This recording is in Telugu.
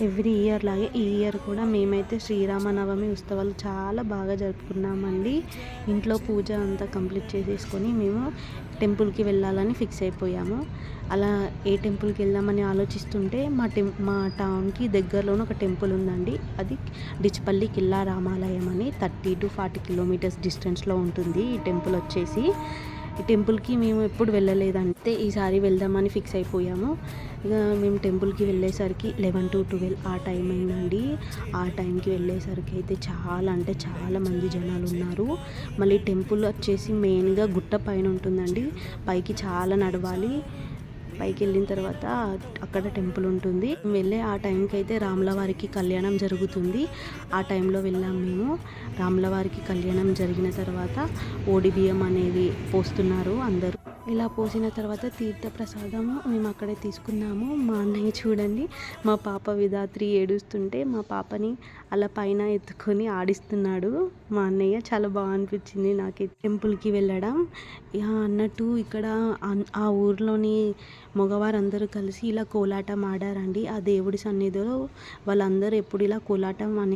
ఎవ్రీ ఇయర్ లాగే ఈ ఇయర్ కూడా మేమైతే శ్రీరామనవమి ఉత్సవాలు చాలా బాగా జరుపుకున్నామండి. ఇంట్లో పూజ అంతా కంప్లీట్ చేసేసుకొని మేము టెంపుల్కి వెళ్ళాలని ఫిక్స్ అయిపోయాము. అలా ఏ టెంపుల్కి వెళ్దామని ఆలోచిస్తుంటే మా టౌన్కి దగ్గరలోనే ఒక టెంపుల్ ఉందండి. అది డిచ్పల్లి కిల్లా రామాలయం అని 30 to 40 కిలోమీటర్స్ డిస్టెన్స్లో ఉంటుంది ఈ టెంపుల్ వచ్చేసి. ఈ టెంపుల్కి మేము ఎప్పుడు వెళ్ళలేదంటే ఈసారి వెళ్దామని ఫిక్స్ అయిపోయాము. ఇక మేము టెంపుల్కి వెళ్ళేసరికి 11 to 12 ఆ టైం అయిందండి. ఆ టైంకి వెళ్ళేసరికి అయితే చాలా అంటే చాలా మంది జనాలు ఉన్నారు. మళ్ళీ టెంపుల్ వచ్చేసి మెయిన్గా గుట్ట పైన ఉంటుందండి. పైకి చాలా నడవాలి. పైకి వెళ్ళిన తర్వాత అక్కడ టెంపుల్ ఉంటుంది. వెళ్ళే ఆ టైంకి అయితే రాములవారికి కళ్యాణం జరుగుతుంది. ఆ టైంలో వెళ్ళాం మేము. రాములవారికి కళ్యాణం జరిగిన తర్వాత ఓడి బియ్యం అనేది పోస్తున్నారు అందరూ. ఇలా పోసిన తర్వాత తీర్థప్రసాదము మేము అక్కడే తీసుకున్నాము. మా అన్నయ్య చూడండి, మా పాప విధాత్రి ఏడుస్తుంటే మా పాపని అలా పైన ఎత్తుకొని ఆడిస్తున్నాడు మా అన్నయ్య. చాలా బాగా అనిపించింది నాకు టెంపుల్కి వెళ్ళడం. అన్నట్టు ఇక్కడ ఆ ఊర్లోని మగవారందరూ కలిసి ఇలా కోలాటం ఆడారండి. ఆ దేవుడి సన్నిధిలో వాళ్ళందరూ ఎప్పుడు ఇలా కోలాటం